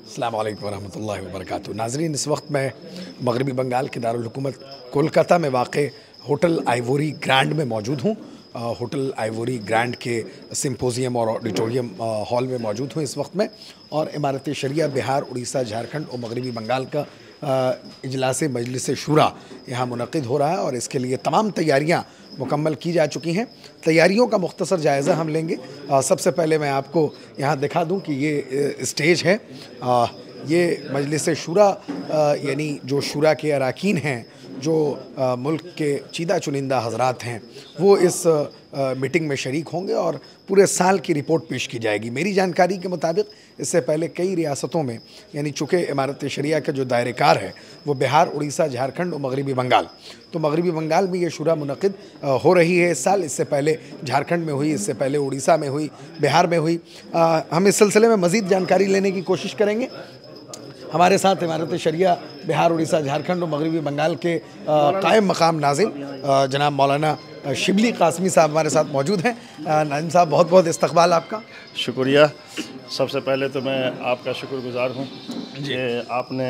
अस्सलाम वालेकुम वरहमतुल्लाहि वबरकातुहू। नाज़रीन, इस वक्त मैं मगरबी बंगाल के दारुल हुकूमत कोलकाता में वाक़ होटल आइवोरी ग्रैंड में मौजूद हूँ। होटल आइवोरी ग्रैंड के सिम्पोजियम और ऑडिटोरियम हॉल में मौजूद हूँ इस वक्त में, और इमारत शरिया बिहार, उड़ीसा, झारखंड और मगरबी बंगाल का इजलास मजलिस शूरा यहाँ मुनक़िद हो रहा है और इसके लिए तमाम तैयारियाँ मुकम्मल की जा चुकी हैं। तैयारियों का मुख्तसर जायज़ा हम लेंगे। सबसे पहले मैं आपको यहाँ दिखा दूँ कि ये स्टेज है। ये मजलिस शूरा यानी जो शूरा के अरकान हैं, जो मुल्क के चीदा चुनिंदा हज़रात हैं, वो इस मीटिंग में शरीक होंगे और पूरे साल की रिपोर्ट पेश की जाएगी। मेरी जानकारी के मुताबिक इससे पहले कई रियासतों में, यानी चूँकि इमारत शरिया का जो दायरेकार है वो बिहार, उड़ीसा, झारखंड और मगरबी बंगाल, तो मगरबी बंगाल में ये शूरा मुनक़िद हो रही है इस साल। इससे पहले झारखंड में हुई, इससे पहले उड़ीसा में हुई, बिहार में हुई। हम इस सिलसिले में मज़ीद जानकारी लेने की कोशिश करेंगे। हमारे साथ इमारत शरिया बिहार, उड़ीसा, झारखंड और मगरबी बंगाल के कायम मकाम नाज़िम जनाब मौलाना शिबली कासमी साहब हमारे साथ मौजूद हैं। नाज़िम साहब, बहुत बहुत इस्तक़बाल आपका। शुक्रिया। सबसे पहले तो मैं आपका शुक्रगुज़ार हूँ कि आपने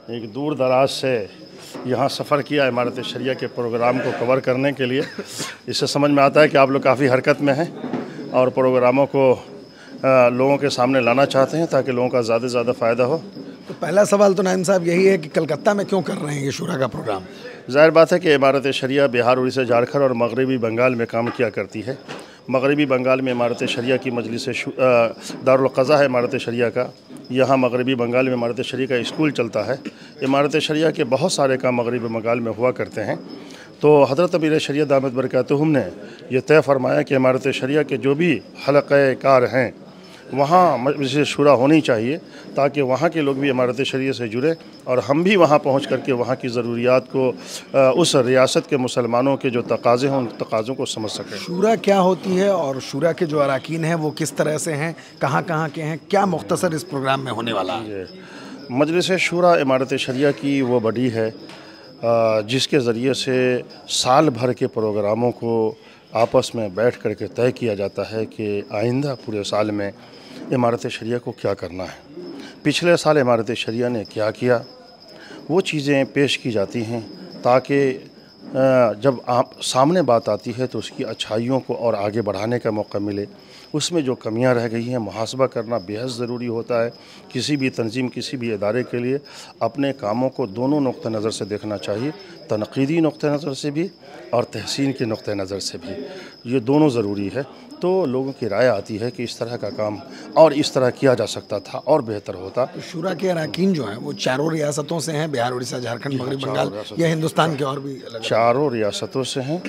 एक दूर दराज से यहाँ सफ़र किया इमारत शरिया के प्रोग्राम को कवर करने के लिए। इससे समझ में आता है कि आप लोग काफ़ी हरकत में हैं और प्रोग्रामों को लोगों के सामने लाना चाहते हैं ताकि लोगों का ज़्यादा से ज़्यादा फ़ायदा हो। तो पहला सवाल तो नाज़िम साहब यही है कि कलकत्ता में क्यों कर रहे हैं ये शूरा का प्रोग्राम? ज़ाहिर बात है कि इमारत शरिया बिहार, उड़ीसा, झारखंड और मगरबी बंगाल में काम किया करती है। मगरबी बंगाल में इमारत शरिया की मजलिस दारुल क़ज़ा है इमारत शरिया का। यहाँ मगरबी बंगाल में इमारत शरिया का स्कूल चलता है। इमारत शरिया के बहुत सारे काम मगरबी बंगाल में हुआ करते हैं। तो हज़रत अमीर शरिया दामत बरकातुहुम ने यह तय फरमाया कि इमारत शरिया के जो भी हलक़े कार हैं वहाँ मजलिस शूरा होनी चाहिए ताकि वहाँ के लोग भी इमारत शरिया से जुड़े और हम भी वहाँ पहुँच करके वहाँ की ज़रूरियात को, उस रियासत के मुसलमानों के जो तकाज़े हैं उन तकाज़ों को समझ सकें। शूरा क्या होती है और शूरा के जो अरकान हैं वो किस तरह से हैं, कहाँ कहाँ के हैं, क्या मुख्तसर इस प्रोग्राम में होने वाला है? मजलिस शूरा इमारत शरिया की वो बॉडी है जिसके ज़रिए से साल भर के प्रोग्रामों को आपस में बैठ कर के तय किया जाता है कि आइंदा पूरे साल में इमारत शरिया को क्या करना है। पिछले साल इमारत शरिया ने क्या किया, वो चीज़ें पेश की जाती हैं ताकि जब आप सामने बात आती है तो उसकी अच्छाइयों को और आगे बढ़ाने का मौका मिले। उसमें जो कमियां रह गई हैं मुहासबा करना बेहद ज़रूरी होता है। किसी भी तंजीम, किसी भी इदारे के लिए अपने कामों को दोनों नुक्ते नज़र से देखना चाहिए, तनक़ीदी नुक्ते नज़र से भी और तहसीन के नुक्ते नज़र से भी। ये दोनों ज़रूरी है। तो लोगों की राय आती है कि इस तरह का काम और इस तरह किया जा सकता था और बेहतर होता। तो शूरा के अरकान जो हैं वो चारों रियासतों से हैं, बिहार, उड़ीसा, झारखंड, मगरबी बंगाल, या हिंदुस्तान के और भी अलग? चारों रियासतों से हैं।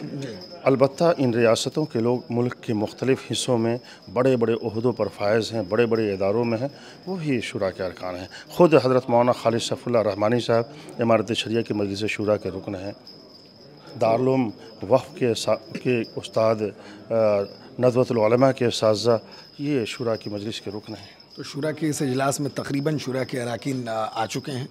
अलबत्ता इन रियासतों के लोग मुल्क के मुख्तलिफ़ हिस्सों में बड़े बड़े ओहदों पर फायज़ हैं, बड़े बड़े इदारों में हैं, वही शूरा के अरकान हैं। ख़ुद हज़रत मौलाना खालिद सफ़रुल्लाह रहमानी साहब इमारत शरिया की मजलिस शूरा के रुकन हैं। दारुल वफ़ के उस्ताद नज़वतुल उलमा के असातिज़ा ये शूरा की मजलिस के रुकन हैं। तो शूरा के इस इजलास में तकरीबन शूरा के अरकान आ चुके हैं।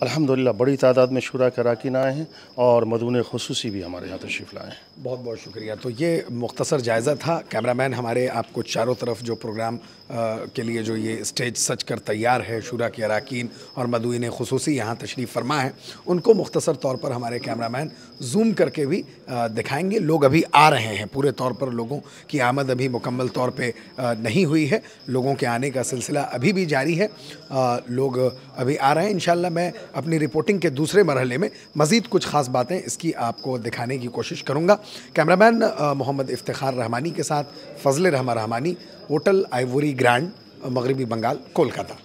अल्हम्दुलिल्लाह बड़ी तादाद में शूरा के अरकान आए हैं और मदून ख़ुसूसी भी हमारे यहाँ तशरीफ़ लाए हैं। बहुत बहुत शुक्रिया। तो ये मुख्तसर जायज़ा था। कैमरामैन हमारे आपको चारों तरफ जो प्रोग्राम के लिए जो ये स्टेज सज कर तैयार है, शूरा के अरकान और मदून ख़ुसूसी यहाँ तशरीफ़ फरमा है, उनको मुख्तसर तौर पर हमारे कैमरामैन जूम करके भी दिखाएंगे। लोग अभी आ रहे हैं, पूरे तौर पर लोगों की आमद अभी मुकम्मल तौर पर नहीं हुई है। लोगों के आने का सिलसिला अभी भी जारी है। लोग अभी आ रहे हैं। इंशाअल्लाह मैं अपनी रिपोर्टिंग के दूसरे मरहले में मज़ीद कुछ ख़ास बातें इसकी आपको दिखाने की कोशिश करूँगा। कैमरामैन मोहम्मद इफ्तिखार रहमानी के साथ Fazal Rahma Rahmani, hotel Ivory Grand, मगरबी बंगाल, कोलकाता।